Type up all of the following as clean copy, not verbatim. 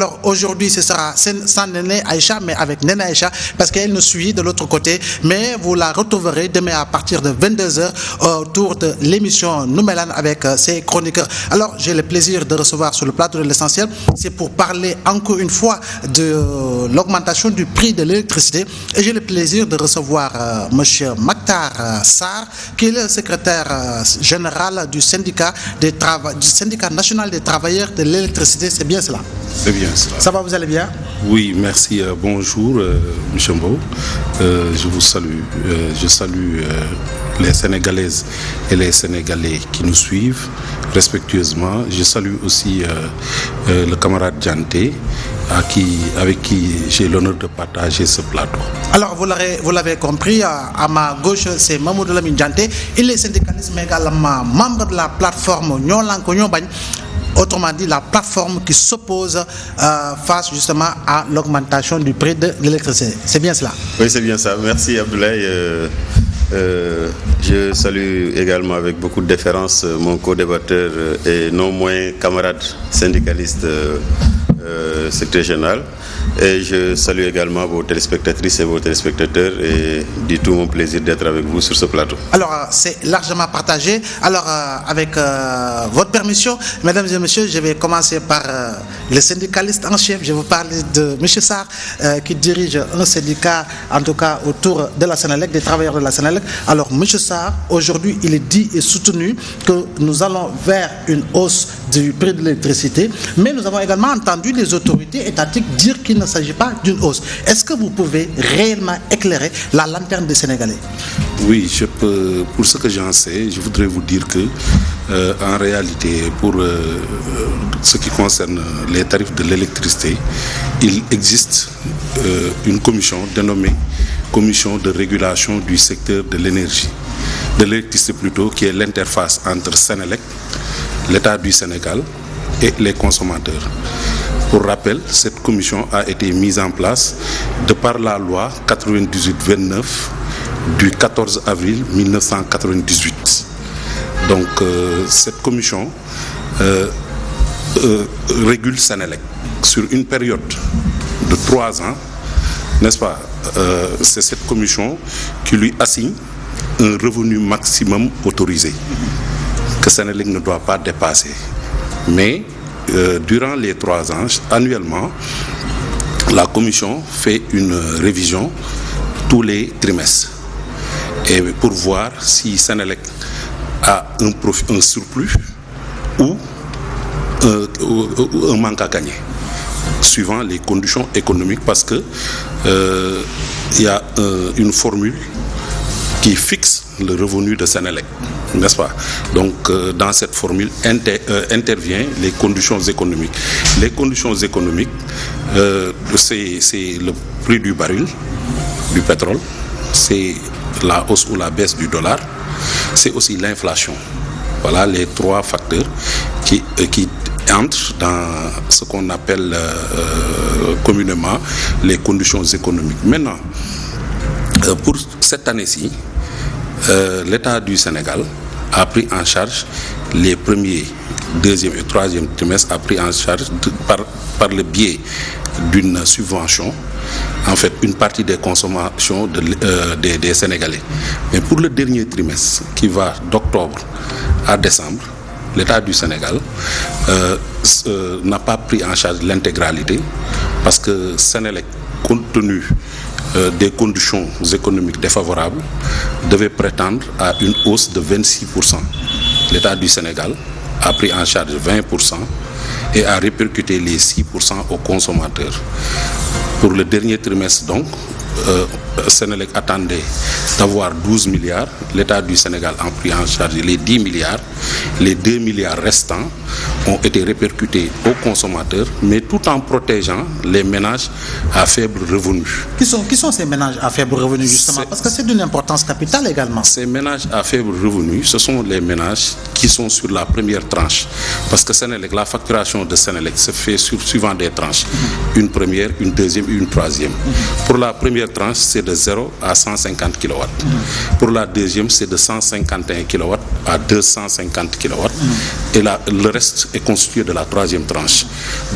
Alors aujourd'hui, ce sera sans Néné Aïcha, mais avec Néné Aïcha, parce qu'elle nous suit de l'autre côté. Mais vous la retrouverez demain à partir de 22h autour de l'émission Noumelan avec ses chroniqueurs. Alors j'ai le plaisir de recevoir sur le plateau de l'essentiel, c'est pour parler encore une fois de l'augmentation du prix de l'électricité. Et j'ai le plaisir de recevoir monsieur Mactar Sarr, qui est le secrétaire général du syndicat national des travailleurs de l'électricité. C'est bien cela? C'est bien cela. Ça va, vous allez bien? Oui, merci. Bonjour, M. Mbo. Je vous salue. Je salue les Sénégalaises et les Sénégalais qui nous suivent respectueusement. Je salue aussi le camarade Dianté, avec qui j'ai l'honneur de partager ce plateau. Alors, vous l'avez compris, à ma gauche, c'est Mamoudou Lamine Dianté. Il est syndicaliste, mais également membre de la plateforme Nyon Lanko Nyon Bagne. Autrement dit, la plateforme qui s'oppose face justement à l'augmentation du prix de l'électricité. C'est bien cela? Oui, c'est bien ça. Merci Abdoulaye. Je salue également avec beaucoup de déférence mon co-débatteur et non moins camarade syndicaliste secrétaire général. Et je salue également vos téléspectatrices et vos téléspectateurs et du tout mon plaisir d'être avec vous sur ce plateau. Alors, c'est largement partagé. Alors, avec votre permission, mesdames et messieurs, je vais commencer par le syndicaliste en chef. Je vais vous parler de M. Sarr, qui dirige un syndicat, en tout cas autour de la Sénélec, des travailleurs de la Sénélec. Alors, M. Sarr, aujourd'hui, il est dit et soutenu que nous allons vers une hausse du prix de l'électricité, mais nous avons également entendu les autorités étatiques dire qu'il ne s'agit pas d'une hausse. Est-ce que vous pouvez réellement éclairer la lanterne des Sénégalais? Oui, je peux. Pour ce que j'en sais, je voudrais vous dire que, en réalité, pour ce qui concerne les tarifs de l'électricité, il existe une commission dénommée Commission de régulation du secteur de l'énergie, de l'électricité plutôt, qui est l'interface entre Sénélec, l'État du Sénégal et les consommateurs. Pour rappel, cette commission a été mise en place de par la loi 98-29 du 14 avril 1998. Donc, cette commission régule Sénélec sur une période de 3 ans, n'est-ce pas? C'est cette commission qui lui assigne un revenu maximum autorisé que Sénélec ne doit pas dépasser. Mais durant les 3 ans, annuellement, la commission fait une révision tous les trimestres et pour voir si Sénélec a un surplus ou un manque à gagner, suivant les conditions économiques, parce que il y a une formule qui fixe le revenu de Sénélec, n'est-ce pas? Donc, dans cette formule intervient les conditions économiques. Les conditions économiques, c'est le prix du baril, du pétrole, c'est la hausse ou la baisse du dollar, c'est aussi l'inflation. Voilà les 3 facteurs qui entrent dans ce qu'on appelle communément les conditions économiques. Maintenant, pour cette année-ci, l'État du Sénégal a pris en charge les premiers, 2e et 3e trimestres, a pris en charge par le biais d'une subvention, en fait, une partie des consommations des Sénégalais. Mais pour le dernier trimestre, qui va d'octobre à décembre, l'État du Sénégal n'a pas pris en charge l'intégralité, parce que Sénélec, compte tenu des conditions économiques défavorables, devait prétendre à une hausse de 26%. L'État du Sénégal a pris en charge 20% et a répercuté les 6% aux consommateurs. Pour le dernier trimestre, donc, Sénélec attendait d'avoir 12 milliards. L'État du Sénégal a pris en charge les 10 milliards. Les 2 milliards restants ont été répercutés aux consommateurs, mais tout en protégeant les ménages à faible revenu. Qui sont ces ménages à faible revenu, justement? Parce que c'est d'une importance capitale également. Ces ménages à faible revenu, ce sont les ménages qui sont sur la première tranche. Parce que Sénélec, la facturation de Sénélec se fait suivant des tranches. Une première, une deuxième et une troisième. Pour la première tranche, c'est c'est de 0 à 150 kW. Pour la deuxième, c'est de 151 kW à 250 kW. Et le reste est constitué de la troisième tranche.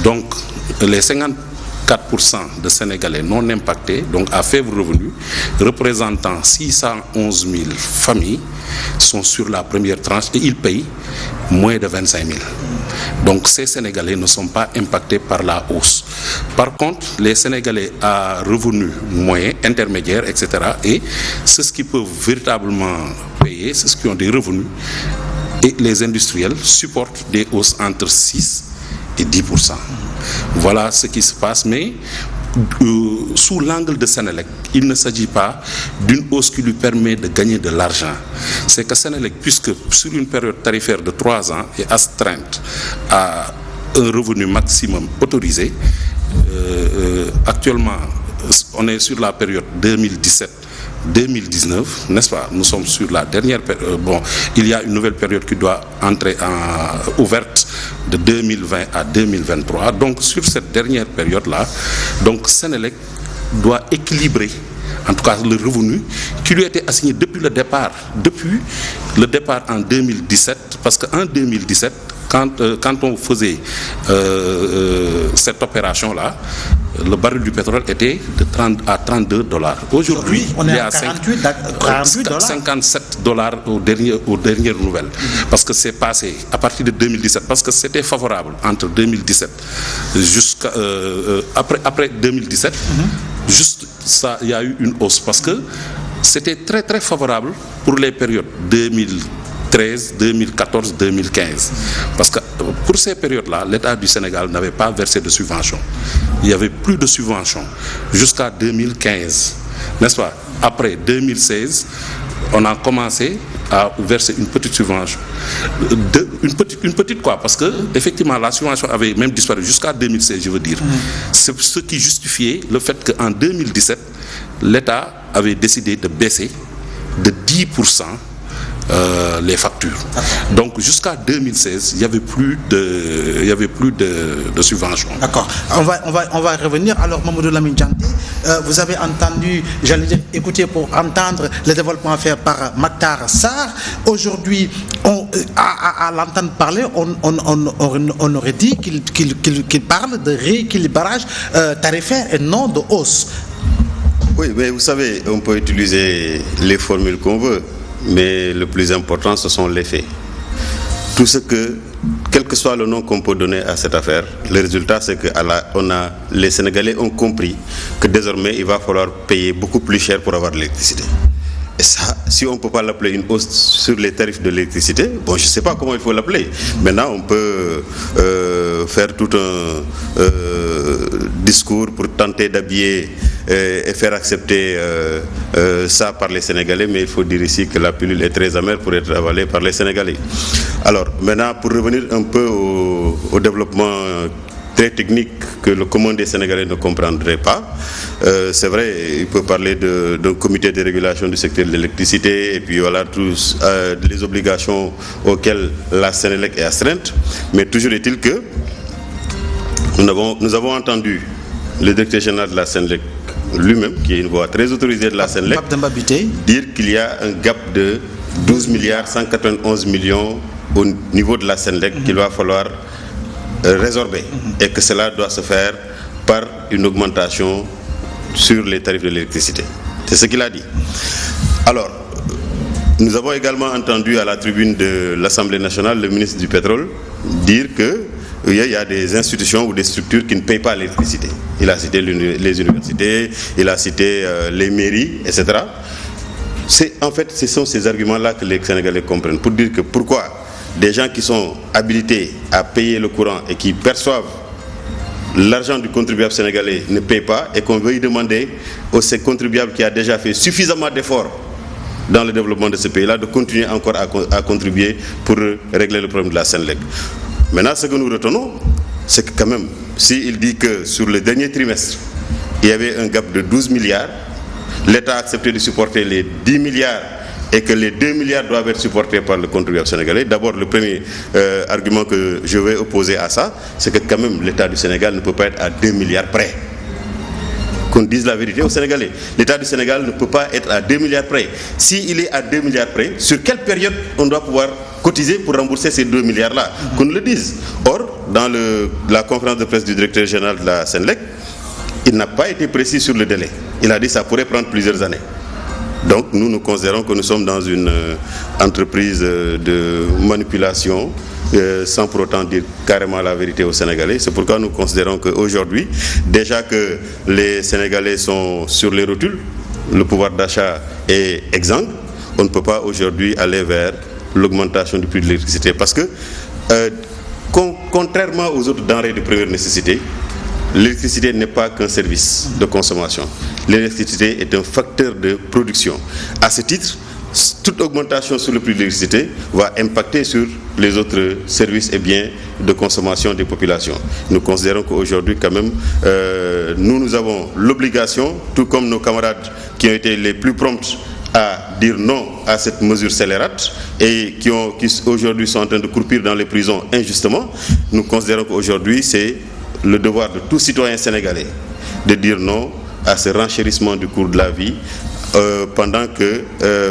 Donc, les 54% de Sénégalais non impactés, donc à faible revenu, représentant 611 000 familles, sont sur la première tranche et ils payent moins de 25 000. Donc ces Sénégalais ne sont pas impactés par la hausse. Par contre, les Sénégalais à revenus moyens, intermédiaires, etc., et ceux qui peuvent véritablement payer, ceux qui ont des revenus, et les industriels supportent des hausses entre 6 et 10%. Voilà ce qui se passe, mais sous l'angle de Sénélec, il ne s'agit pas d'une hausse qui lui permet de gagner de l'argent. C'est que Sénélec, puisque sur une période tarifaire de 3 ans est astreinte à un revenu maximum autorisé, actuellement on est sur la période 2017-2019, n'est-ce pas? Nous sommes sur la dernière période. Bon, il y a une nouvelle période qui doit entrer ouverte de 2020 à 2023. Donc, sur cette dernière période-là, donc Sénélec doit équilibrer, en tout cas, le revenu qui lui était assigné depuis le départ en 2017, parce qu'en 2017, quand on faisait cette opération-là, le baril du pétrole était de 30 à 32 dollars. Aujourd'hui, on est à 57 dollars aux dernières nouvelles. Parce que c'est passé à partir de 2017, parce que c'était favorable entre 2017 jusqu'à après 2017. Juste ça, il y a eu une hausse parce que c'était très très favorable pour les périodes 2013, 2014, 2015. Parce que pour ces périodes-là, l'État du Sénégal n'avait pas versé de subventions. Il n'y avait plus de subventions jusqu'à 2015, n'est-ce pas? Après 2016, on a commencé à verser une petite subvention. Une petite quoi? Parce que effectivement la subvention avait même disparu jusqu'à 2016, je veux dire. C'est ce qui justifiait le fait qu'en 2017, l'État avait décidé de baisser de 10% les factures. Donc jusqu'à 2016, il n'y avait plus de subventions. D'accord. On va revenir. Alors, Mamadou Lamine Dianté, vous avez entendu, j'allais dire, écouter pour entendre le développement fait par Mactar Sarr. Aujourd'hui, à l'entendre parler, on aurait dit qu'il parle de rééquilibrage tarifaire et non de hausse. Oui, mais vous savez, on peut utiliser les formules qu'on veut, mais le plus important, ce sont les faits. Quel que soit le nom qu'on peut donner à cette affaire, le résultat, c'est que les Sénégalais ont compris que désormais, il va falloir payer beaucoup plus cher pour avoir de l'électricité. Et ça, si on ne peut pas l'appeler une hausse sur les tarifs de l'électricité, bon, je ne sais pas comment il faut l'appeler. Maintenant, on peut faire tout un discours pour tenter d'habiller et faire accepter ça par les Sénégalais, mais il faut dire ici que la pilule est très amère pour être avalée par les Sénégalais. Alors, maintenant, pour revenir un peu au développement très technique que le commun des Sénégalais ne comprendrait pas. C'est vrai, il peut parler d'un comité de régulation du secteur de l'électricité et puis voilà, tous les obligations auxquelles la Sénélec est astreinte. Mais toujours est-il que nous avons entendu le directeur général de la Sénélec lui-même, qui est une voix très autorisée de la Sénélec, dire qu'il y a un gap de 12 milliards 191 millions au niveau de la Sénélec qu'il va falloir résorber et que cela doit se faire par une augmentation sur les tarifs de l'électricité. C'est ce qu'il a dit. Alors, nous avons également entendu à la tribune de l'Assemblée nationale le ministre du Pétrole dire qu'il y a des institutions ou des structures qui ne payent pas l'électricité. Il a cité les universités, il a cité les mairies, etc. En fait, ce sont ces arguments-là que les Sénégalais comprennent pour dire que pourquoi des gens qui sont habilités à payer le courant et qui perçoivent l'argent du contribuable sénégalais ne payent pas et qu'on veuille demander au contribuable qui a déjà fait suffisamment d'efforts dans le développement de ce pays-là de continuer encore à contribuer pour régler le problème de la Sénélec. Maintenant, ce que nous retenons, c'est que quand même, s'il dit que sur le dernier trimestre, il y avait un gap de 12 milliards, l'État a accepté de supporter les 10 milliards et que les 2 milliards doivent être supportés par le contribuable sénégalais. D'abord, le premier argument que je vais opposer à ça, c'est que quand même l'État du Sénégal ne peut pas être à 2 milliards près. qu'on dise la vérité aux Sénégalais. L'État du Sénégal ne peut pas être à 2 milliards près. S'il est à 2 milliards près, sur quelle période on doit pouvoir cotiser pour rembourser ces 2 milliards-là? Qu'on le dise. Or, dans la conférence de presse du directeur général de la Sénélec, il n'a pas été précis sur le délai. Il a dit que ça pourrait prendre plusieurs années. Donc nous considérons que nous sommes dans une entreprise de manipulation sans pour autant dire carrément la vérité aux Sénégalais. C'est pourquoi nous considérons qu'aujourd'hui, déjà que les Sénégalais sont sur les rotules, le pouvoir d'achat est exsangue, on ne peut pas aujourd'hui aller vers l'augmentation du prix de l'électricité. Parce que, contrairement aux autres denrées de première nécessité, l'électricité n'est pas qu'un service de consommation. L'électricité est un facteur de production. À ce titre, toute augmentation sur le prix de l'électricité va impacter sur les autres services et biens de consommation des populations. Nous considérons qu'aujourd'hui, quand même, nous avons l'obligation, tout comme nos camarades qui ont été les plus prompts à dire non à cette mesure scélérate et qui aujourd'hui sont en train de croupir dans les prisons injustement, nous considérons qu'aujourd'hui, c'est le devoir de tout citoyen sénégalais de dire non à ce renchérissement du cours de la vie pendant que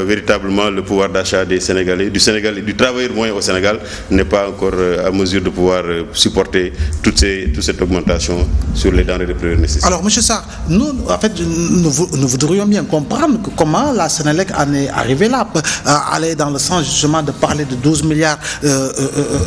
véritablement le pouvoir d'achat des Sénégalais, du travailleur moyen au Sénégal n'est pas encore à mesure de pouvoir supporter toute cette augmentation sur les denrées de première nécessité. Alors, M. Sarr, nous voudrions bien comprendre comment la Sénélec en est arrivée là, aller dans le sens justement de parler de 12 milliards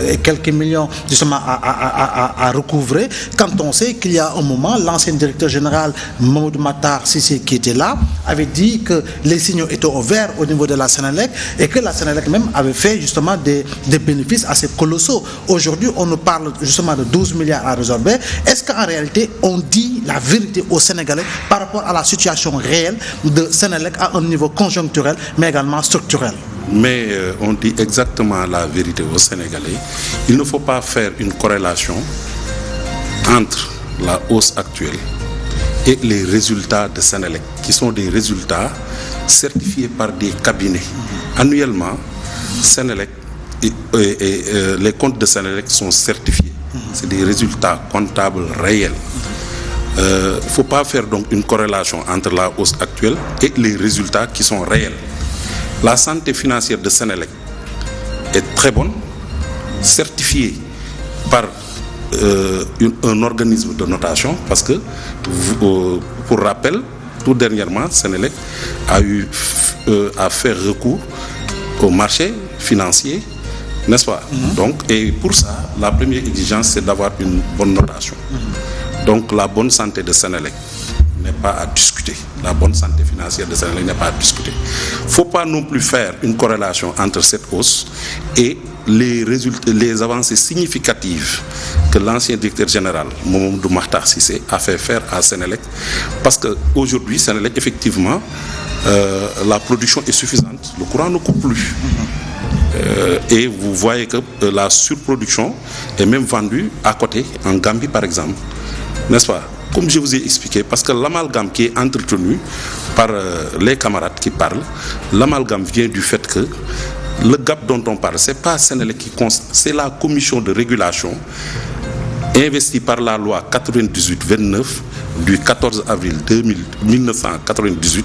et quelques millions justement à recouvrer, quand on sait qu'il y a un moment, l'ancien directeur général Mamadou Matar Cissé qui était là, avait dit que les signaux étaient ouverts au niveau de la Sénélec et que la Sénélec même avait fait justement des bénéfices assez colossaux. Aujourd'hui, on nous parle justement de 12 milliards à résorber. Est-ce qu'en réalité, on dit la vérité aux Sénégalais par rapport à la situation réelle de Sénélec à un niveau conjoncturel, mais également structurel? Mais on dit exactement la vérité aux Sénégalais. Il ne faut pas faire une corrélation entre la hausse actuelle et les résultats de Sénélec, qui sont des résultats certifiés par des cabinets. Annuellement, Sénélec et les comptes de Sénélec sont certifiés. C'est des résultats comptables réels. Il ne faut pas faire donc une corrélation entre la hausse actuelle et les résultats qui sont réels. La santé financière de Sénélec est très bonne, certifiée par un organisme de notation, parce que, pour rappel, tout dernièrement, Sénélec a fait recours au marché financier, n'est-ce pas? Donc, et pour ça, la première exigence, c'est d'avoir une bonne notation. Donc, la bonne santé de Sénélec n'est pas à discuter. La bonne santé financière de Sénélec n'est pas à discuter. Il ne faut pas non plus faire une corrélation entre cette hausse et les avancées significatives que l'ancien directeur général, Mamadou Matar Cissé, a fait faire à Sénélec. Parce qu'aujourd'hui, Sénélec, effectivement, la production est suffisante. Le courant ne coupe plus. Et vous voyez que la surproduction est même vendue à côté, en Gambie par exemple. N'est-ce pas? Comme je vous ai expliqué, parce que l'amalgame qui est entretenu par les camarades qui parlent, l'amalgame vient du fait que le gap dont on parle, ce n'est pas Sénélec qui constate, c'est la commission de régulation investie par la loi 98-29 du 14 avril 1998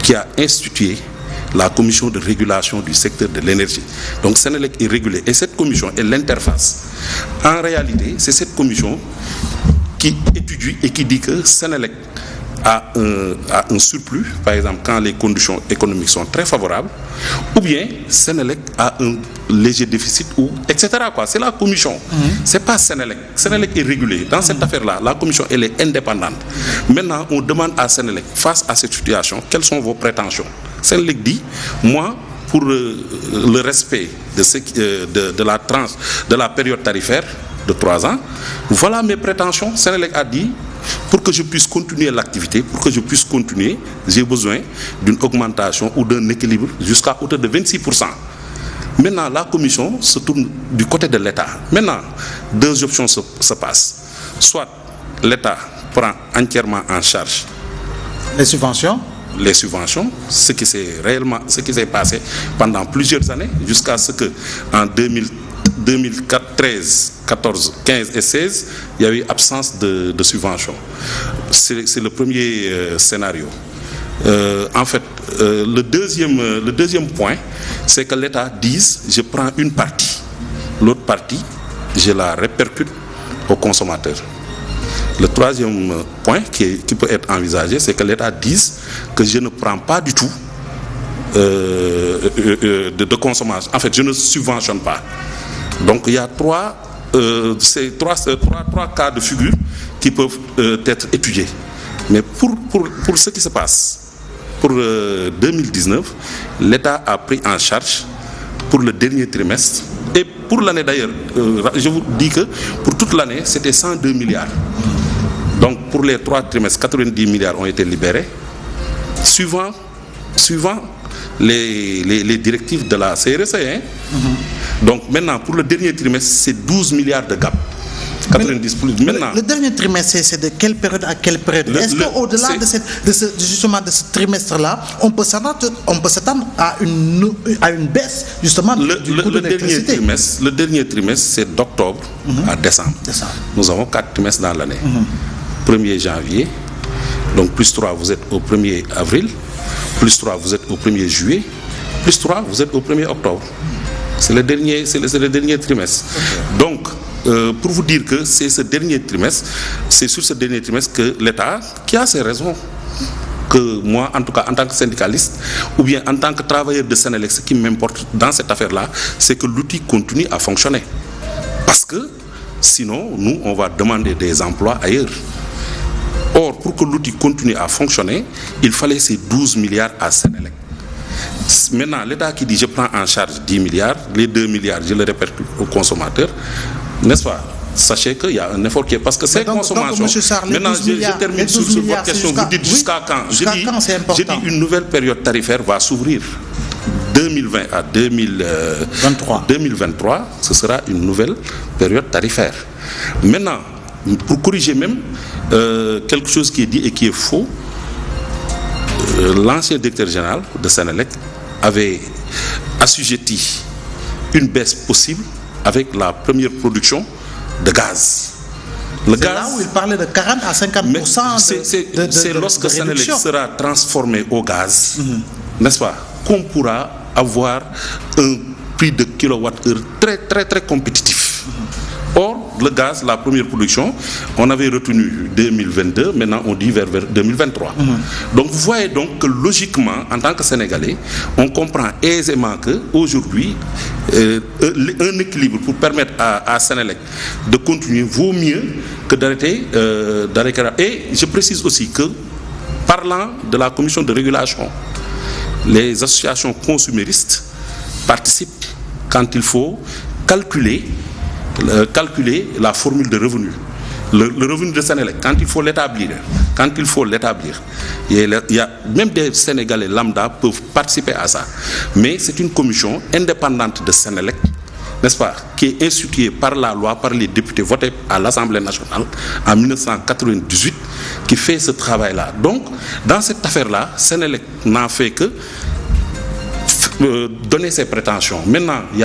qui a institué la commission de régulation du secteur de l'énergie. Donc Sénélec est régulé et cette commission est l'interface. En réalité, c'est cette commission qui étudie et qui dit que Sénélec a un surplus, par exemple quand les conditions économiques sont très favorables, ou bien Sénélec a un léger déficit, ou etc. C'est la commission. C'est pas Sénélec. Sénélec est régulé. Dans cette affaire-là, la commission elle est indépendante. Maintenant, on demande à Sénélec, face à cette situation, quelles sont vos prétentions? Sénélec dit, moi, pour le respect de la tranche, de la période tarifaire de 3 ans, voilà mes prétentions. Sénélec a dit, pour que je puisse continuer l'activité, pour que je puisse continuer, j'ai besoin d'une augmentation ou d'un équilibre jusqu'à hauteur de 26%. Maintenant, la commission se tourne du côté de l'État. Maintenant, 2 options se passent. Soit l'État prend entièrement en charge les subventions, ce qui s'est passé pendant plusieurs années, jusqu'à ce que en 2013, 14, 15 et 16, il y a eu absence de subvention. C'est le premier scénario. En fait, le deuxième point, c'est que l'État dise, je prends une partie, l'autre partie, je la répercute aux consommateurs. Le troisième point qui peut être envisagé, c'est que l'État dise que je ne prends pas du tout de consommation. En fait, je ne subventionne pas. Donc il y a trois cas de figure qui peuvent être étudiés. Mais pour ce qui se passe, pour 2019, l'État a pris en charge pour le dernier trimestre. Et pour l'année d'ailleurs, je vous dis que pour toute l'année, c'était 102 milliards. Donc pour les 3 trimestres, 90 milliards ont été libérés, suivant les directives de la CRSE. Donc maintenant, pour le dernier trimestre, c'est 12 milliards de gap. 90 plus. Maintenant, le dernier trimestre, c'est de quelle période à quelle période? Est-ce qu'au-delà de ce trimestre-là, on peut s'attendre à une baisse justement du coût de l'électricité? Le dernier trimestre, c'est d'octobre à décembre. Nous avons 4 trimestres dans l'année. 1er janvier, donc plus 3, vous êtes au 1er avril, plus 3, vous êtes au 1er juillet, plus 3, vous êtes au 1er octobre. C'est le dernier trimestre. Donc, pour vous dire que c'est sur ce dernier trimestre que l'État, qui a ses raisons, que moi, en tout cas, en tant que syndicaliste, ou bien en tant que travailleur de Senelec, ce qui m'importe dans cette affaire-là, c'est que l'outil continue à fonctionner. Parce que, sinon, nous, on va demander des emplois ailleurs. Or, pour que l'outil continue à fonctionner, il fallait ces 12 milliards à Senelec. Maintenant, l'État qui dit je prends en charge 10 milliards, les 2 milliards, je les répercute aux consommateurs, n'est-ce pas? Sachez qu'il y a un effort qui est... Parce que ces consommations... Maintenant, je termine sur votre question. Vous dites jusqu'à quand? Je dis une nouvelle période tarifaire va s'ouvrir. 2020 à 2023, ce sera une nouvelle période tarifaire. Maintenant, pour corriger même quelque chose qui est dit et qui est faux, l'ancien directeur général de Senelec avait assujetti une baisse possible avec la première production de gaz. C'est là où il parlait de 40 à 50%. C'est lorsque Senelec sera transformé au gaz, n'est-ce pas, qu'on pourra avoir un prix de kilowattheure très très très compétitif. Or, le gaz, la première production, on avait retenu 2022, maintenant on dit vers 2023. Donc vous voyez donc que logiquement, en tant que Sénégalais, on comprend aisément qu'aujourd'hui, un équilibre pour permettre à Senelec de continuer vaut mieux que d'arrêter. Et je précise aussi que, parlant de la commission de régulation, les associations consuméristes participent quand il faut calculer la formule de revenu. Le revenu de Senelec, quand il faut l'établir, il y a même des Sénégalais lambda peuvent participer à ça. Mais c'est une commission indépendante de Senelec, n'est-ce pas, qui est instituée par la loi, par les députés votés à l'Assemblée nationale en 1998, qui fait ce travail-là. Donc, dans cette affaire-là, Senelec n'a fait que donner ses prétentions. Maintenant, il y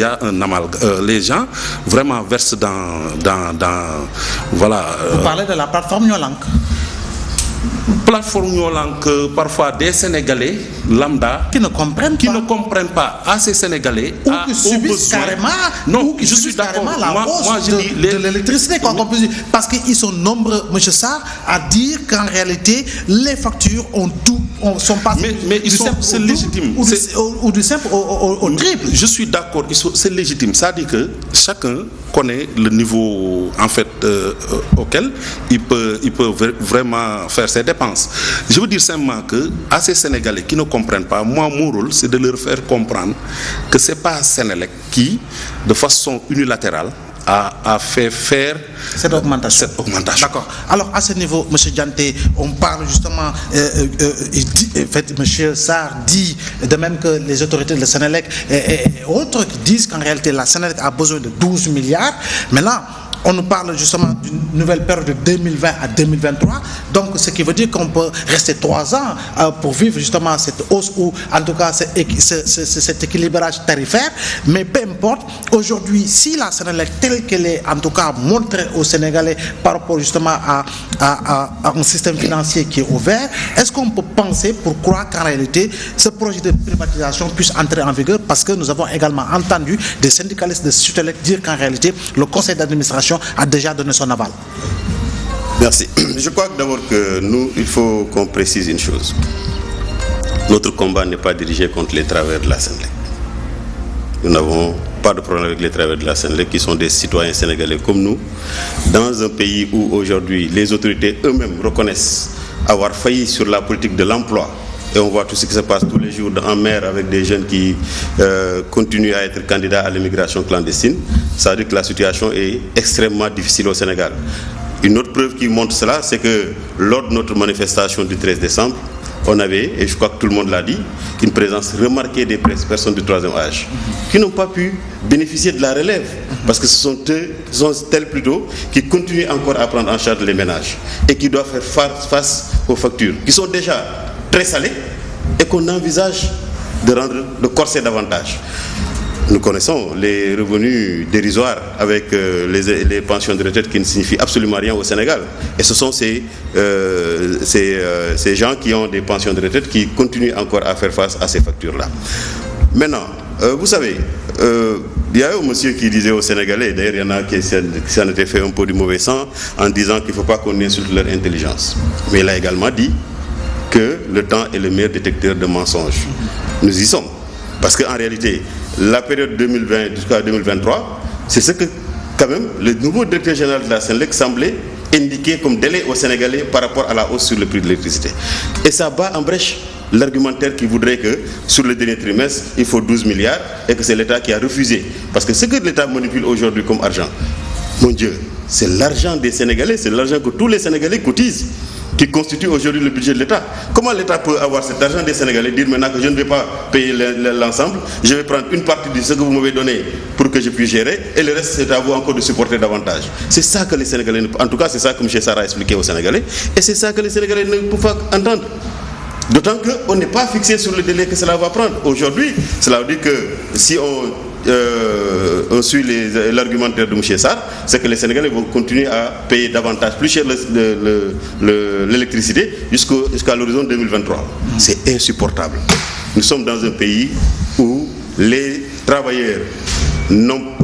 a un amalgame. Les gens vraiment versent dans voilà. Vous parlez de la plateforme Nyolank. Plateforme Nyolank, parfois des Sénégalais lambda qui ne comprennent pas à ces Sénégalais ou qui subissent carrément, je suis d'accord. Moi, je dis de l'électricité, parce qu'ils sont nombreux, M. Sarr, à dire qu'en réalité les factures sont passées mais c'est légitime ou du simple au triple. Je suis d'accord, c'est légitime. Ça dit que chacun connaît le niveau en fait auquel il peut vraiment faire ses dépenses. Je veux dire simplement que à ces Sénégalais qui ne comprennent pas, moi mon rôle c'est de leur faire comprendre que c'est pas Senelec qui, de façon unilatérale, a fait faire cette augmentation. D'accord. Alors à ce niveau, M. Dianté, on parle justement, M. Sarr dit, de même que les autorités de la Senelec et autres qui disent qu'en réalité la Senelec a besoin de 12 milliards. Maintenant, on nous parle justement d'une nouvelle période de 2020 à 2023, donc ce qui veut dire qu'on peut rester 3 ans pour vivre justement cette hausse ou en tout cas cet équilibrage tarifaire. Mais peu importe, aujourd'hui, si la Sénélec telle qu'elle est en tout cas montrée aux Sénégalais par rapport justement à un système financier qui est ouvert, est-ce qu'on peut penser pour croire qu'en réalité ce projet de privatisation puisse entrer en vigueur, parce que nous avons également entendu des syndicalistes de Sutelec dire qu'en réalité le conseil d'administration a déjà donné son aval. Merci. Je crois d'abord que nous, il faut qu'on précise une chose. Notre combat n'est pas dirigé contre les travailleurs de la Sénélec. Nous n'avons pas de problème avec les travailleurs de la Sénélec qui sont des citoyens sénégalais comme nous, dans un pays où aujourd'hui les autorités eux-mêmes reconnaissent avoir failli sur la politique de l'emploi. Et on voit tout ce qui se passe tous les jours en mer avec des jeunes qui continuent à être candidats à l'immigration clandestine. Ça veut dire que la situation est extrêmement difficile au Sénégal. Une autre preuve qui montre cela, c'est que lors de notre manifestation du 13 décembre, on avait, et je crois que tout le monde l'a dit, une présence remarquée des personnes du 3e âge qui n'ont pas pu bénéficier de la relève, parce que ce sont elles plutôt qui continuent encore à prendre en charge les ménages et qui doivent faire face aux factures qui sont déjà très salées et qu'on envisage de rendre de corser davantage. Nous connaissons les revenus dérisoires avec les pensions de retraite qui ne signifient absolument rien au Sénégal. Et ce sont ces gens qui ont des pensions de retraite qui continuent encore à faire face à ces factures-là. Maintenant, vous savez, il y a un monsieur qui disait aux Sénégalais, d'ailleurs il y en a qui s'en étaient fait un peu du mauvais sang en disant qu'il ne faut pas qu'on insulte leur intelligence. Mais il a également dit que le temps est le meilleur détecteur de mensonges. Nous y sommes. Parce qu'en réalité, la période 2020 jusqu'à 2023, c'est ce que, quand même, le nouveau directeur général de la Sénélec semblait indiquer comme délai aux Sénégalais par rapport à la hausse sur le prix de l'électricité. Et ça bat en brèche l'argumentaire qui voudrait que, sur le dernier trimestre, il faut 12 milliards et que c'est l'État qui a refusé. Parce que ce que l'État manipule aujourd'hui comme argent, mon Dieu, c'est l'argent des Sénégalais, c'est l'argent que tous les Sénégalais cotisent, qui constitue aujourd'hui le budget de l'État. Comment l'État peut avoir cet argent des Sénégalais, dire maintenant que je ne vais pas payer l'ensemble, je vais prendre une partie de ce que vous m'avez donné pour que je puisse gérer, et le reste c'est à vous encore de supporter davantage. C'est ça que les Sénégalais, en tout cas c'est ça que M. Sarr a expliqué aux Sénégalais, et c'est ça que les Sénégalais ne peuvent pas entendre. D'autant qu'on n'est pas fixé sur le délai que cela va prendre. Aujourd'hui, cela veut dire que si on suit l'argumentaire de M. Sarr, c'est que les Sénégalais vont continuer à payer davantage, plus cher l'électricité jusqu'à l'horizon 2023. C'est insupportable. Nous sommes dans un pays où les travailleurs n'ont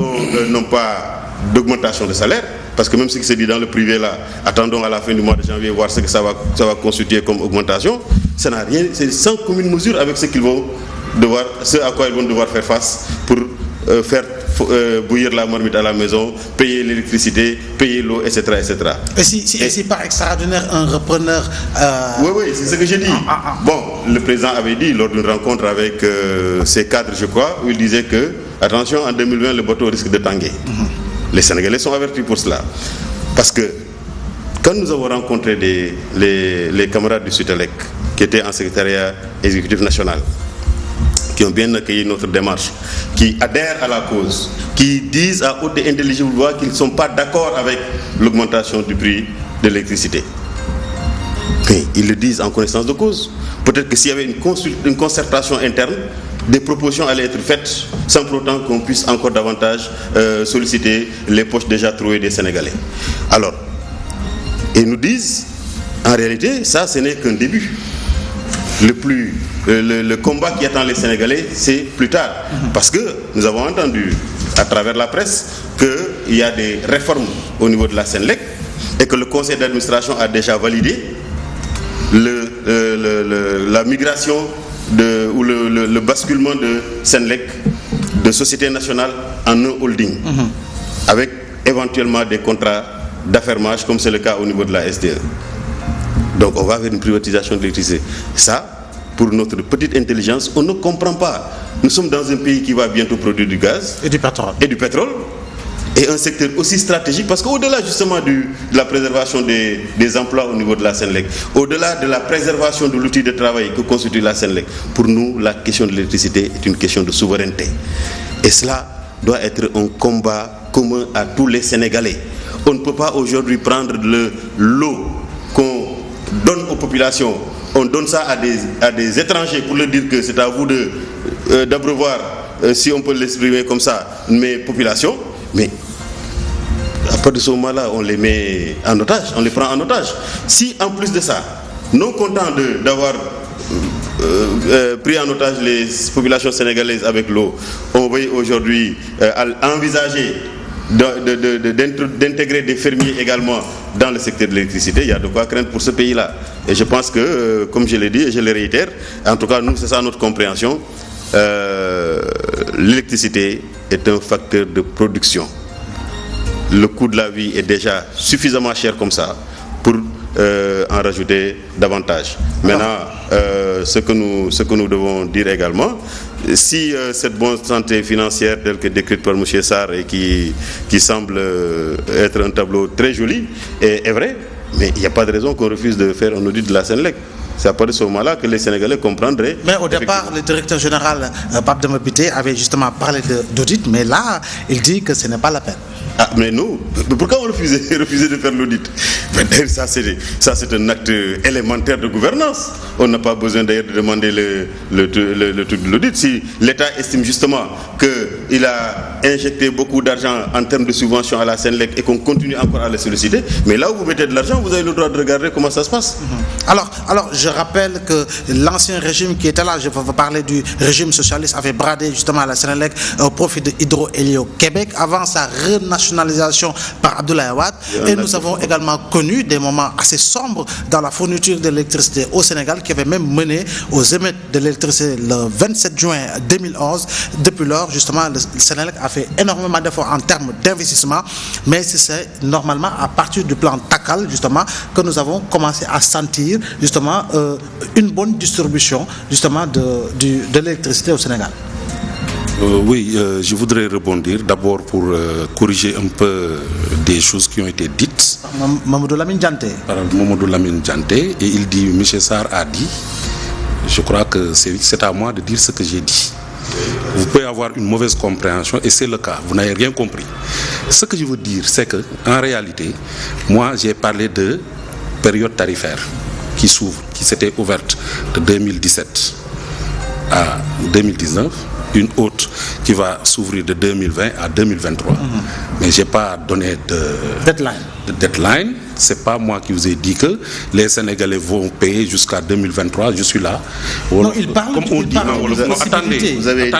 pas d'augmentation de salaire, parce que même ce qui se dit dans le privé là, attendons à la fin du mois de janvier voir ce que ça va constituer comme augmentation. Ça n'a rien, c'est sans commune mesure avec ce à quoi ils vont devoir faire face pour faire bouillir la marmite à la maison, payer l'électricité, payer l'eau, etc. etc. Et si par extraordinaire un repreneur... Oui, c'est ce que j'ai dit. Bon, le président avait dit lors d'une rencontre avec ses cadres, je crois, où il disait que, attention, en 2020, le bateau risque de tanguer. Les Sénégalais sont avertis pour cela. Parce que quand nous avons rencontré les camarades du Sutelec, qui étaient en secrétariat exécutif national, qui ont bien accueilli notre démarche, qui adhèrent à la cause, qui disent à haute et intelligible voix qu'ils ne sont pas d'accord avec l'augmentation du prix de l'électricité. Mais ils le disent en connaissance de cause. Peut-être que s'il y avait une concertation interne, des propositions allaient être faites sans pour autant qu'on puisse encore davantage solliciter les poches déjà trouées des Sénégalais. Alors, ils nous disent, en réalité, ça ce n'est qu'un début. Le combat qui attend les Sénégalais, c'est plus tard. Parce que nous avons entendu à travers la presse qu'il y a des réformes au niveau de la Sénélec et que le conseil d'administration a déjà validé la migration ou le basculement de Sénélec de société nationale en un holding, avec éventuellement des contrats d'affermage comme c'est le cas au niveau de la SDE. Donc on va vers une privatisation de l'électricité. Ça, pour notre petite intelligence, on ne comprend pas. Nous sommes dans un pays qui va bientôt produire du gaz et du pétrole. Et un secteur aussi stratégique, parce qu'au-delà justement de la préservation des emplois au niveau de la Sénélec, au-delà de la préservation de l'outil de travail que constitue la Sénélec, pour nous, la question de l'électricité est une question de souveraineté. Et cela doit être un combat commun à tous les Sénégalais. On ne peut pas aujourd'hui prendre l'eau qu'on donne aux populations, on donne ça à des étrangers pour leur dire que c'est à vous d'abreuvoir, si on peut l'exprimer comme ça, mes populations, mais à partir de ce moment-là, on les met en otage, on les prend en otage. Si en plus de ça, non content d'avoir pris en otage les populations sénégalaises avec l'eau, on va aujourd'hui envisager d'intégrer des fermiers également dans le secteur de l'électricité, il y a de quoi craindre pour ce pays-là. Et je pense que, comme je l'ai dit et je le réitère, en tout cas nous c'est ça notre compréhension, l'électricité est un facteur de production. Le coût de la vie est déjà suffisamment cher comme ça pour en rajouter davantage. Maintenant, ce que nous devons dire également, si cette bonne santé financière telle que décrite par M. Sarr et qui semble être un tableau très joli est vrai, mais il n'y a pas de raison qu'on refuse de faire un audit de la Senelec. C'est à partir de ce moment-là que les Sénégalais comprendraient. Mais au départ, le directeur général Pape Demba Bitèye avait justement parlé d'audit, mais là, il dit que ce n'est pas la peine. Ah, mais nous, pourquoi on refusait de faire l'audit? Ça, c'est un acte élémentaire de gouvernance. On n'a pas besoin d'ailleurs de demander le truc de l'audit. Si l'État estime justement qu'il a injecté beaucoup d'argent en termes de subventions à la Senelec et qu'on continue encore à les solliciter, mais là où vous mettez de l'argent, vous avez le droit de regarder comment ça se passe. Alors, je rappelle que l'ancien régime qui était là, je vais parler du régime socialiste, avait bradé justement la Senelec au profit de Hydro-Québec avant sa renationalisation par Abdoulaye Wade. Et nous avons également connu des moments assez sombres dans la fourniture de l'électricité au Sénégal qui avait même mené aux émeutes de l'électricité le 27 juin 2011. Depuis lors, justement, le Sénégal a fait énormément d'efforts en termes d'investissement, mais c'est normalement à partir du plan TACAL, justement, que nous avons commencé à sentir, justement, une bonne distribution, justement, de l'électricité au Sénégal. Oui, je voudrais rebondir d'abord pour corriger un peu des choses qui ont été dites. Mamadou Lamine Dianté. Par Mamadou Lamine Dianté, et il dit, M. Sarr a dit, je crois que c'est à moi de dire ce que j'ai dit. Vous pouvez avoir une mauvaise compréhension et c'est le cas, vous n'avez rien compris. Ce que je veux dire, c'est que en réalité, moi j'ai parlé de période tarifaire qui s'ouvre, qui s'était ouverte de 2017 à 2019. Une autre qui va s'ouvrir de 2020 à 2023. Mais je n'ai pas donné de deadline. Ce n'est pas moi qui vous ai dit que les Sénégalais vont payer jusqu'à 2023. Je suis là. Non, il parle, comme on dit, attendez. Vous avez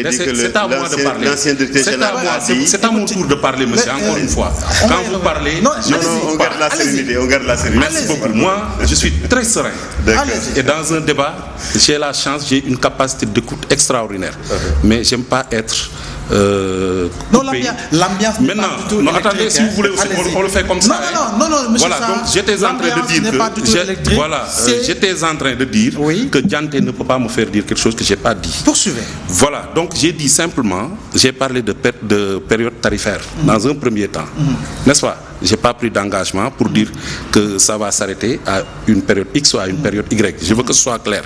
dit que c'est à moi de parler. C'est à mon tour de parler, monsieur, encore une fois. Quand vous parlez... Non, on garde la sérénité. Merci beaucoup. Moi, je suis très serein. Et dans un débat, j'ai la chance, j'ai une capacité d'écoute extraordinaire. Mais j'aime pas être... non, l'ambiance n'est maintenant, pas du tout non, attendez, si vous voulez aussi, on le fait comme ça. Non, monsieur voilà, donc j'étais en train de dire j'étais en train de dire que Dianté ne peut pas me faire dire quelque chose que j'ai pas dit. Poursuivez. Voilà, donc j'ai dit simplement, j'ai parlé de période tarifaire dans un premier temps, n'est-ce pas? J'ai pas pris d'engagement pour dire que ça va s'arrêter à une période X ou à une période Y. Je veux que ce soit clair.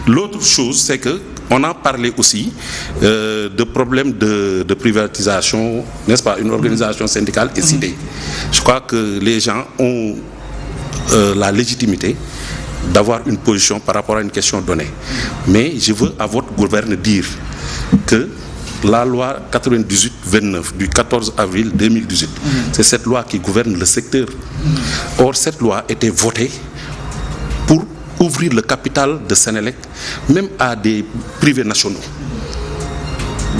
L'autre chose, c'est que on a parlé aussi de problèmes de privatisation, n'est-ce pas? Une organisation syndicale est citée. Je crois que les gens ont la légitimité d'avoir une position par rapport à une question donnée. Mais je veux à votre gouvernement dire que la loi 98-29 du 14 avril 2018, c'est cette loi qui gouverne le secteur. Or, cette loi était votée pour ouvrir le capital de Senelec, même à des privés nationaux.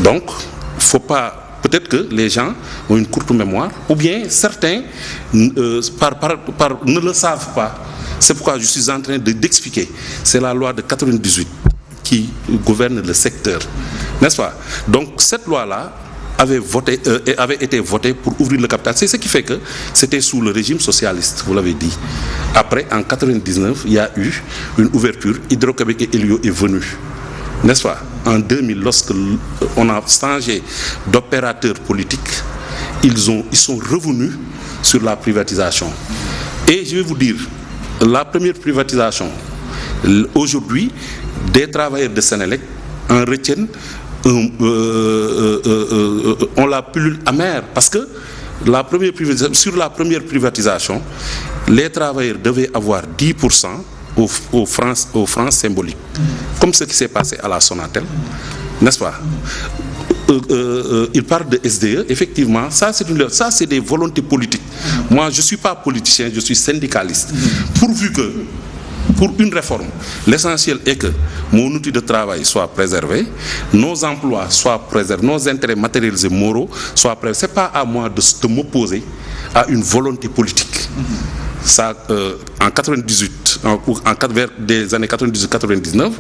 Donc, faut pas... Peut-être que les gens ont une courte mémoire, ou bien certains ne le savent pas. C'est pourquoi je suis en train d'expliquer. C'est la loi de 98 qui gouverne le secteur, n'est-ce pas? Donc cette loi-là avait été votée pour ouvrir le capital. C'est ce qui fait que c'était sous le régime socialiste, vous l'avez dit. Après, en 99, il y a eu une ouverture. Hydro-Québec et Elio est venu, n'est-ce pas? En 2000, lorsque on a changé d'opérateur politique, ils sont revenus sur la privatisation. Et je vais vous dire, la première privatisation, aujourd'hui, des travailleurs de Senelec en retiennent, ont la pilule amère parce que sur la première privatisation, les travailleurs devaient avoir 10% aux francs symboliques, comme ce qui s'est passé à la Sonatel, n'est-ce pas? Il parle de SDE, effectivement, ça c'est des volontés politiques. Moi, je ne suis pas politicien, je suis syndicaliste. Pourvu que, pour une réforme, l'essentiel est que mon outil de travail soit préservé, nos emplois soient préservés, nos intérêts matériels et moraux soient préservés. Ce n'est pas à moi de m'opposer à une volonté politique. Ça, en 98, vers des années 98-99,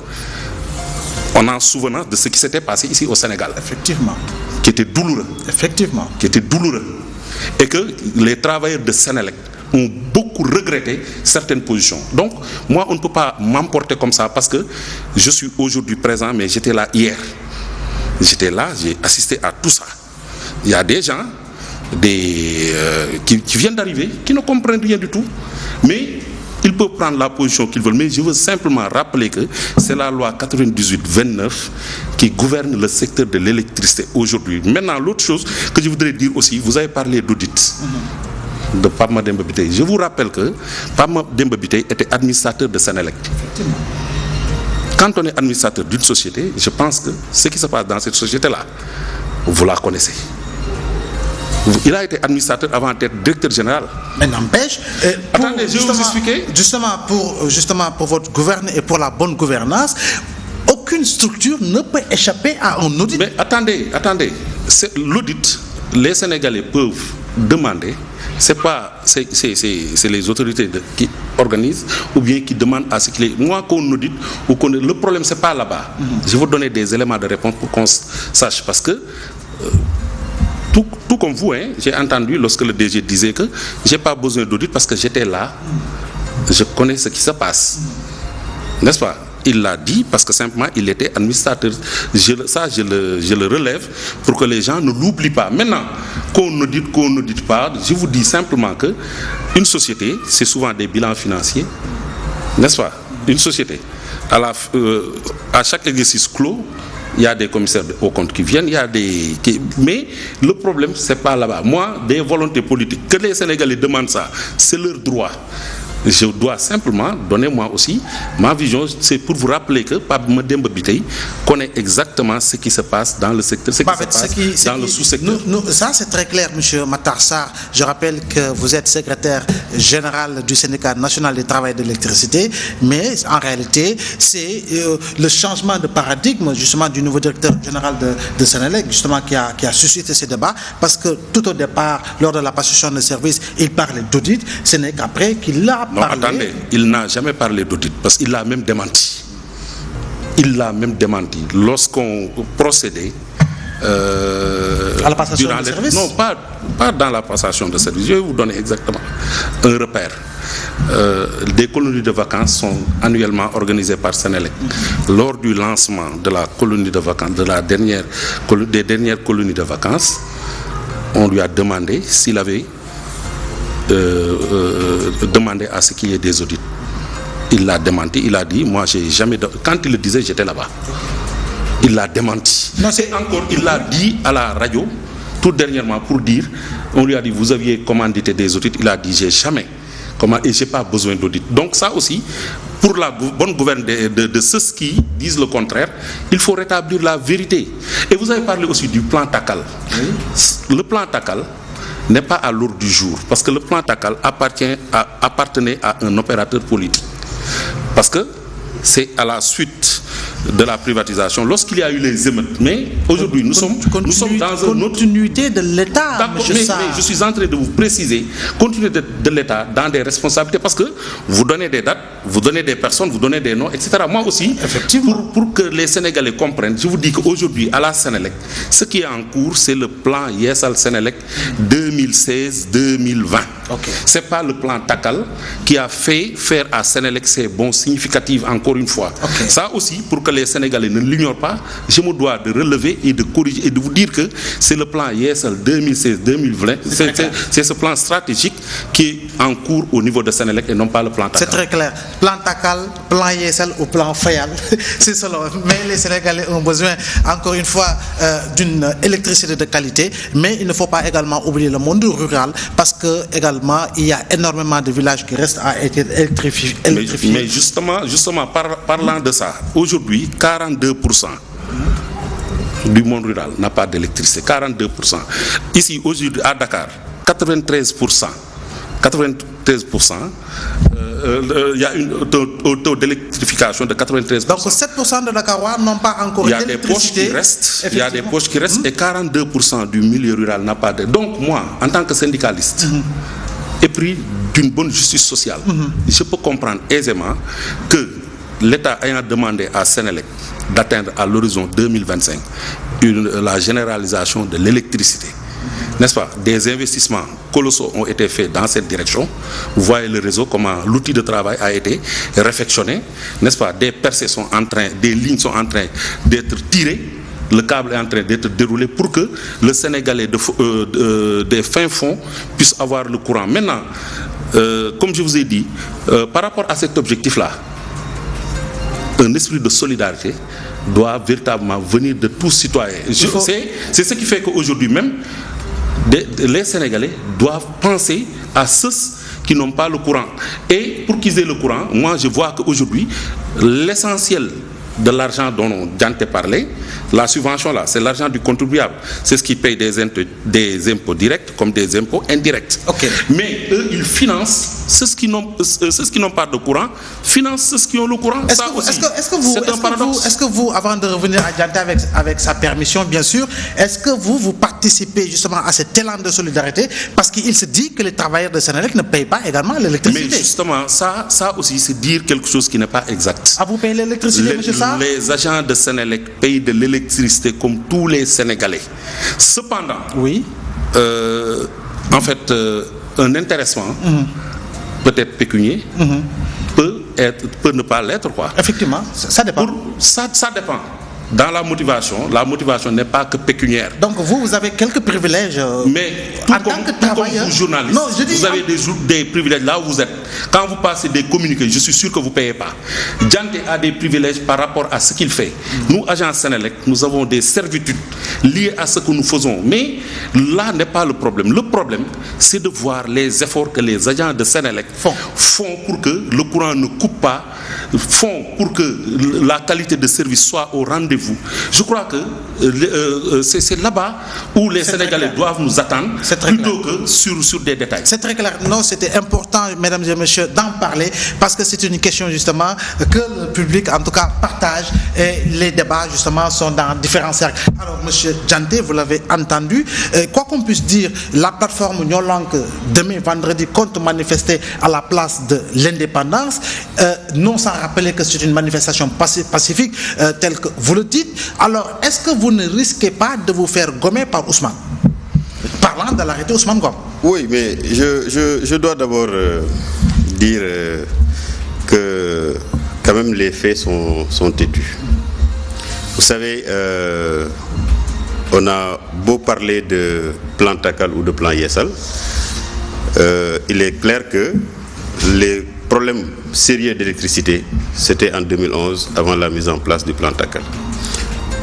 on a souvenance de ce qui s'était passé ici au Sénégal. Effectivement. Qui était douloureux. Effectivement. Qui était douloureux. Et que les travailleurs de Sénélec ont beaucoup regretté certaines positions. Donc, moi, on ne peut pas m'emporter comme ça parce que je suis aujourd'hui présent, mais j'étais là hier. J'étais là, j'ai assisté à tout ça. Il y a des gens qui viennent d'arriver, qui ne comprennent rien du tout, mais ils peuvent prendre la position qu'ils veulent. Mais je veux simplement rappeler que c'est la loi 98-29 qui gouverne le secteur de l'électricité aujourd'hui. Maintenant, l'autre chose que je voudrais dire aussi, vous avez parlé d'audit de Pape Mademba Bitèye. Je vous rappelle que Pape Mademba Bitèye était administrateur de Sénélec. Quand on est administrateur d'une société, je pense que ce qui se passe dans cette société-là, vous la connaissez. Il a été administrateur avant d'être directeur général. Mais n'empêche, attendez, je vais vous expliquer. Justement pour votre gouvernance et pour la bonne gouvernance, aucune structure ne peut échapper à un audit. Mais attendez. L'audit, les Sénégalais peuvent demander. C'est les autorités qui organisent ou bien qui demandent à ce qu'il y ait. Moi, qu'on audite ou qu'on. Le problème, c'est pas là-bas. Je vais vous donner des éléments de réponse pour qu'on sache, parce que. Tout comme vous, j'ai entendu lorsque le DG disait que j'ai pas besoin d'audit parce que j'étais là, je connais ce qui se passe, n'est-ce pas? Il l'a dit parce que simplement il était administrateur. Je le relève pour que les gens ne l'oublient pas. Maintenant, qu'on n'audite pas, je vous dis simplement que une société, c'est souvent des bilans financiers, n'est-ce pas? Une société, à chaque exercice clos, il y a des commissaires aux comptes qui viennent, mais le problème, c'est pas là-bas. Moi, des volontés politiques, que les Sénégalais demandent ça, c'est leur droit. Je dois simplement donner moi aussi ma vision, c'est pour vous rappeler que Pape Mademba Bitèye connaît exactement ce qui se passe dans le secteur, ce qui se passe dans le sous-secteur. Ça c'est très clair, M. Matar Sarr. Je rappelle que vous êtes secrétaire général du syndicat national des travailleurs de l'électricité, mais en réalité c'est le changement de paradigme justement du nouveau directeur général de Sénélec justement qui a suscité ces débats, parce que tout au départ, lors de la passation de service, il parlait d'audit, ce n'est qu'après qu'il a Non, attendez, il n'a jamais parlé d'audit parce qu'il l'a même démenti. Il l'a même démenti lorsqu'on procédait à la passation de service. Non, pas dans la passation de service. Je vais vous donner exactement un repère. Des colonies de vacances sont annuellement organisées par Sénélec. Lors du lancement de la colonie de vacances, des dernières colonies de vacances, on lui a demandé s'il avait demander à ce qu'il y ait des audits. Il l'a démenti, il a dit, moi j'ai jamais... Quand il le disait, j'étais là-bas. Il l'a démenti. Non, il l'a dit à la radio, tout dernièrement, pour dire, on lui a dit, vous aviez commandité des audits, il a dit, j'ai jamais. Et j'ai pas besoin d'audit. Donc ça aussi, pour la bonne gouvernance de ceux qui disent le contraire, il faut rétablir la vérité. Et vous avez parlé aussi du plan Takal. Le plan Takal n'est pas à l'ordre du jour, parce que le plan Takal appartenait à un opérateur politique. Parce que c'est à la suite de la privatisation, lorsqu'il y a eu les émeutes. Mais aujourd'hui, nous sommes dans une continuité de l'État. Mais je suis en train de vous préciser, continuité de l'État dans des responsabilités, parce que vous donnez des dates, vous donnez des personnes, vous donnez des noms, etc. Moi aussi, pour que les Sénégalais comprennent, je vous dis qu'aujourd'hui, à la Sénélec, ce qui est en cours, c'est le plan Yessal Sénélec 2016-2020. Okay. C'est pas le plan Takal qui a fait faire à Sénélec ces bons significatifs encore une fois. Okay. Ça aussi, pour que les Sénégalais ne l'ignorent pas, je me dois de relever et de corriger et de vous dire que c'est le plan Yessal 2016-2020. C'est ce plan stratégique qui est en cours au niveau de Sénélec et non pas le plan Takal. C'est très clair. Plan Takal, plan Yessal ou plan Fayal, c'est cela. Mais les Sénégalais ont besoin, encore une fois, d'une électricité de qualité. Mais il ne faut pas également oublier le monde rural parce que également il y a énormément de villages qui restent à être électrifiés. Mais justement, parlant de ça, aujourd'hui, 42% du monde rural n'a pas d'électricité. 42%. Ici, aujourd'hui, à Dakar, 93%. Il y a un taux d'électrification de 93%. Donc 7% de Dakarois n'ont pas encore d'électricité. Il y a des poches qui restent et 42% du milieu rural n'a pas de. Donc moi, en tant que syndicaliste, épris d'une bonne justice sociale, je peux comprendre aisément que l'État ayant demandé à Sénélec d'atteindre à l'horizon 2025 la généralisation de l'électricité, n'est-ce pas? Des investissements colossaux ont été faits dans cette direction. Vous voyez le réseau, comment l'outil de travail a été réfectionné, n'est-ce pas? Des percées sont en train, des lignes sont en train d'être tirées, le câble est en train d'être déroulé pour que le Sénégalais des fins fonds puisse avoir le courant. Maintenant, comme je vous ai dit, par rapport à cet objectif-là, un esprit de solidarité doit véritablement venir de tous citoyens. C'est ce qui fait qu'aujourd'hui même, les Sénégalais doivent penser à ceux qui n'ont pas le courant. Et pour qu'ils aient le courant, moi je vois qu'aujourd'hui, l'essentiel de l'argent dont Dante parlait, la subvention là, c'est l'argent du contribuable. C'est ce qui paye des impôts directs comme des impôts indirects. Okay. Mais eux, ils financent ceux qui n'ont pas de courant, financent ceux qui ont le courant. Est-ce que vous, avant de revenir à Dante avec sa permission, bien sûr, est-ce que vous participez justement à cet élan de solidarité parce qu'il se dit que les travailleurs de Sénélec ne payent pas également l'électricité? Mais justement, ça aussi, c'est dire quelque chose qui n'est pas exact. Ah, vous payez l'électricité, M. Sarr? Les agents de Sénélec payent de l'électricité comme tous les Sénégalais. Cependant, oui. En fait, un intéressement, peut-être pécunier, peut ne pas l'être, quoi. Effectivement, ça dépend. Ça dépend. Dans la motivation n'est pas que pécuniaire. Donc vous avez quelques privilèges. Mais tout comme vous, journalistes, vous avez des privilèges là où vous êtes. Quand vous passez des communiqués, je suis sûr que vous ne payez pas. Dante a des privilèges par rapport à ce qu'il fait. Nous, agents Sénélec, nous avons des servitudes liées à ce que nous faisons. Mais là n'est pas le problème. Le problème, c'est de voir les efforts que les agents de Sénélec font pour que le courant ne coupe pas, font pour que la qualité de service soit au rendez-vous. Je crois que c'est là-bas où les Sénégalais doivent nous attendre plutôt que sur des détails. C'est très clair. Non, c'était important, mesdames et messieurs, d'en parler parce que c'est une question justement que le public, en tout cas, partage et les débats justement sont dans différents cercles. Alors, monsieur Dante, vous l'avez entendu. Quoi qu'on puisse dire, la plateforme Nyolank demain vendredi compte manifester à la place de l'indépendance, non sans rappeler que c'est une manifestation pacifique telle que vous le dites. Alors, est-ce que vous ne risquez pas de vous faire gommer par Ousmane? Parlant de l'arrêté Ousmane Ngom. Oui, mais je dois d'abord dire que quand même les faits sont têtus. Vous savez, on a beau parler de plan Takal ou de plan Yessal, il est clair que les problèmes sérieux d'électricité, c'était en 2011, avant la mise en place du plan Takal.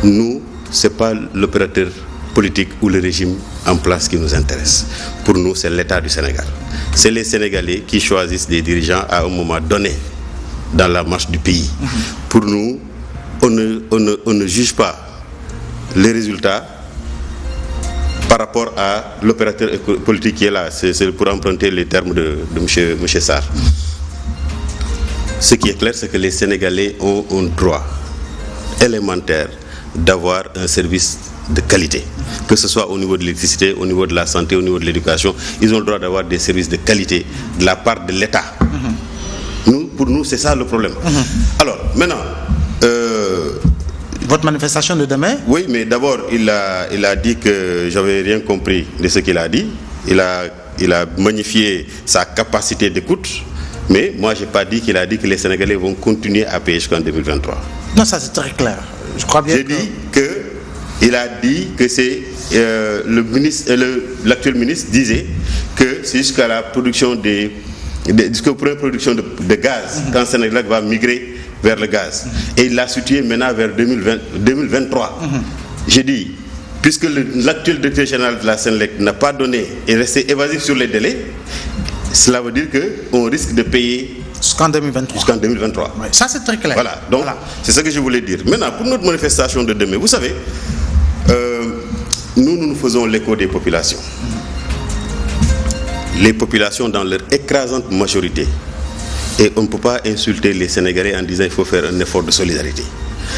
Nous, ce n'est pas l'opérateur politique ou le régime en place qui nous intéresse. Pour nous, c'est l'État du Sénégal. C'est les Sénégalais qui choisissent des dirigeants à un moment donné dans la marche du pays. Pour nous, on ne juge pas les résultats par rapport à l'opérateur politique qui est là. C'est pour emprunter les termes de M. Sarr. Ce qui est clair, c'est que les Sénégalais ont un droit élémentaire d'avoir un service de qualité, que ce soit au niveau de l'électricité, au niveau de la santé, au niveau de l'éducation. Ils ont le droit d'avoir des services de qualité de la part de l'État. Pour nous, c'est ça le problème. Alors, maintenant... Votre manifestation de demain? Oui, mais d'abord, il a dit que j'avais rien compris de ce qu'il a dit. Il il a magnifié sa capacité d'écoute, mais moi j'ai pas dit qu'il a dit que les Sénégalais vont continuer à payer jusqu'en 2023. Non, ça c'est très clair. Je crois bien. J'ai dit il a dit que c'est l'actuel ministre disait que c'est jusqu'à la production jusqu'aux premières productions de gaz quand Sénégal va migrer vers le gaz. Et il l'a situé maintenant vers 2023. J'ai dit, puisque l'actuel directeur général de la Sénélec n'a pas donné et resté évasif sur les délais, cela veut dire qu'on risque de payer jusqu'en 2023. Oui, ça c'est très clair. Voilà, donc c'est ce que je voulais dire. Maintenant, pour notre manifestation de demain, vous savez, nous faisons l'écho des populations. Les populations dans leur écrasante majorité. Et on ne peut pas insulter les Sénégalais en disant qu'il faut faire un effort de solidarité.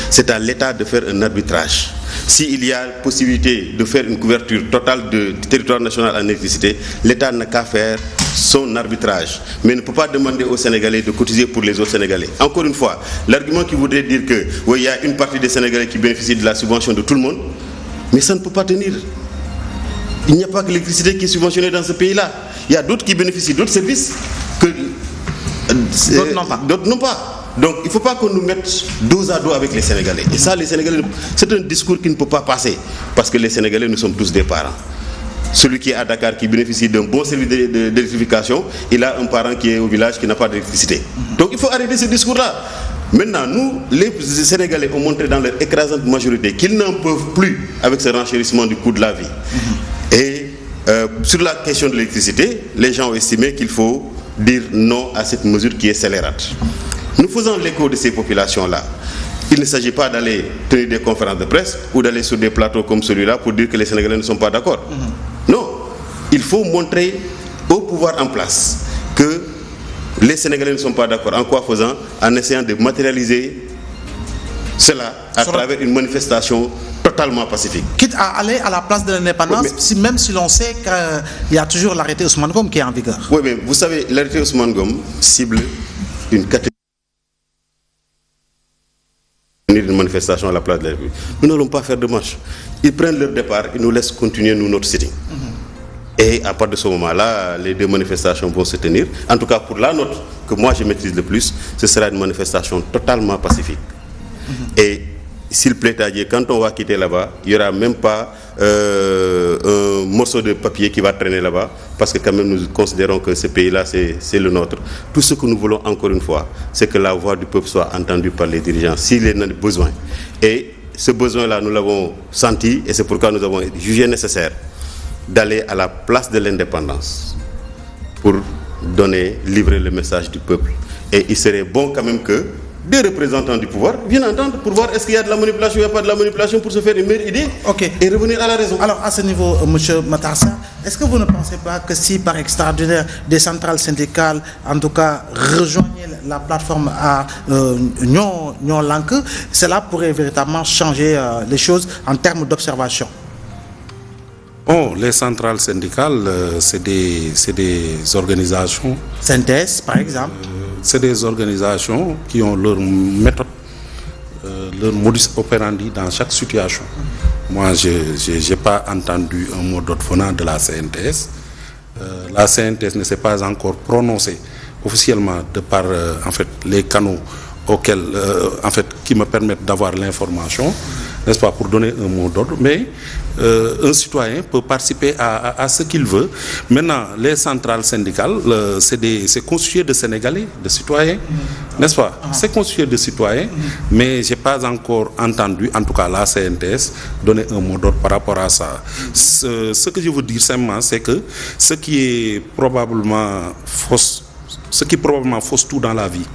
C'est à l'État de faire un arbitrage. S'il y a possibilité de faire une couverture totale du territoire national en électricité, l'État n'a qu'à faire son arbitrage. Mais ne peut pas demander aux Sénégalais de cotiser pour les autres Sénégalais. Encore une fois, l'argument qui voudrait dire que oui, il y a une partie des Sénégalais qui bénéficient de la subvention de tout le monde, mais ça ne peut pas tenir. Il n'y a pas que l'électricité qui est subventionnée dans ce pays-là. Il y a d'autres qui bénéficient d'autres services que d'autres n'ont pas. Donc il ne faut pas qu'on nous mette dos à dos avec les Sénégalais. Et ça, les Sénégalais, c'est un discours qui ne peut pas passer. Parce que les Sénégalais, nous sommes tous des parents. Celui qui est à Dakar, qui bénéficie d'un bon service d'électrification, il a un parent qui est au village qui n'a pas d'électricité. Donc il faut arrêter ce discours-là. Maintenant, nous, les Sénégalais ont montré dans leur écrasante majorité qu'ils n'en peuvent plus avec ce renchérissement du coût de la vie. Et sur la question de l'électricité, les gens ont estimé qu'il faut dire non à cette mesure qui est scélérate. Nous faisons l'écho de ces populations-là. Il ne s'agit pas d'aller tenir des conférences de presse ou d'aller sur des plateaux comme celui-là pour dire que les Sénégalais ne sont pas d'accord. Non, il faut montrer au pouvoir en place que les Sénégalais ne sont pas d'accord. En quoi faisant? En essayant de matérialiser cela à travers une manifestation totalement pacifique. Quitte à aller à la place de l'indépendance, même si l'on sait qu'il y a toujours l'arrêté Ousmane Ngom qui est en vigueur. Oui, mais vous savez, l'arrêté Ousmane Ngom cible une catégorie de manifestation à la place de la République. Nous n'allons pas faire de marche. Ils prennent leur départ, ils nous laissent continuer notre sitting. Et à partir de ce moment-là, les deux manifestations vont se tenir. En tout cas, pour la nôtre, que moi je maîtrise le plus, ce sera une manifestation totalement pacifique. Et s'il plaît à Dieu, quand on va quitter là-bas, il n'y aura même pas un morceau de papier qui va traîner là-bas, parce que quand même nous considérons que ce pays-là, c'est le nôtre. Tout ce que nous voulons, encore une fois, c'est que la voix du peuple soit entendue par les dirigeants, s'il en a besoin. Et ce besoin-là, nous l'avons senti, et c'est pourquoi nous avons jugé nécessaire d'aller à la place de l'indépendance pour livrer le message du peuple. Et il serait bon quand même que des représentants du pouvoir viennent entendre pour voir est-ce qu'il y a de la manipulation ou il n'y a pas de la manipulation pour se faire une meilleure idée et revenir à la raison. Alors à ce niveau, M. Matar Sarr, est-ce que vous ne pensez pas que si par extraordinaire des centrales syndicales, en tout cas, rejoignaient la plateforme à Nyon Lanke, cela pourrait véritablement changer les choses en termes d'observation? Bon, les centrales syndicales, c'est des organisations. Synthèse, par exemple. C'est des organisations qui ont leur méthode, leur modus operandi dans chaque situation. Moi, je n'ai pas entendu un mot d'ordre venant de la CNTS. La CNTS ne s'est pas encore prononcée officiellement de par en fait, les canaux auxquels, en fait, qui me permettent d'avoir l'information, n'est-ce pas, pour donner un mot d'ordre. Mais un citoyen peut participer à ce qu'il veut. Maintenant, les centrales syndicales, c'est constitué de Sénégalais, de citoyens, n'est-ce pas? C'est constitué de citoyens, mais je n'ai pas encore entendu, en tout cas la CNTS, donner un mot d'ordre par rapport à ça. Ce que je veux dire simplement, c'est que ce qui probablement fausse tout dans la vie,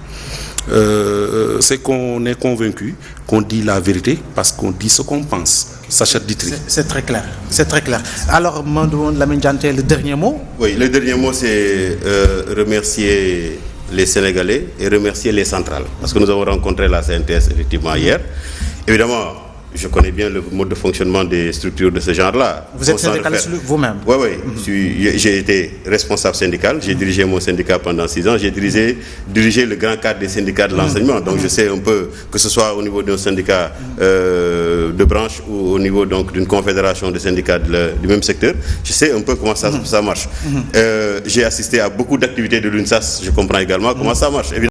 c'est qu'on est convaincu qu'on dit la vérité parce qu'on dit ce qu'on pense. Sacha Ditry. C'est très clair. C'est très clair. Alors, Mandou Lamine Dianté, le dernier mot? Oui, le dernier mot, c'est remercier les Sénégalais et remercier les centrales. Parce que nous avons rencontré la CNTS effectivement hier. Évidemment, je connais bien le mode de fonctionnement des structures de ce genre-là. Vous êtes syndicaliste vous-même? Oui, oui. J'ai été responsable syndical. J'ai dirigé mon syndicat pendant 6 ans. J'ai dirigé le grand cadre des syndicats de l'enseignement. Donc je sais un peu, que ce soit au niveau d'un syndicat de branche ou au niveau donc d'une confédération de syndicats du même secteur, je sais un peu comment ça marche. J'ai assisté à beaucoup d'activités de l'UNSAS, je comprends également comment ça marche.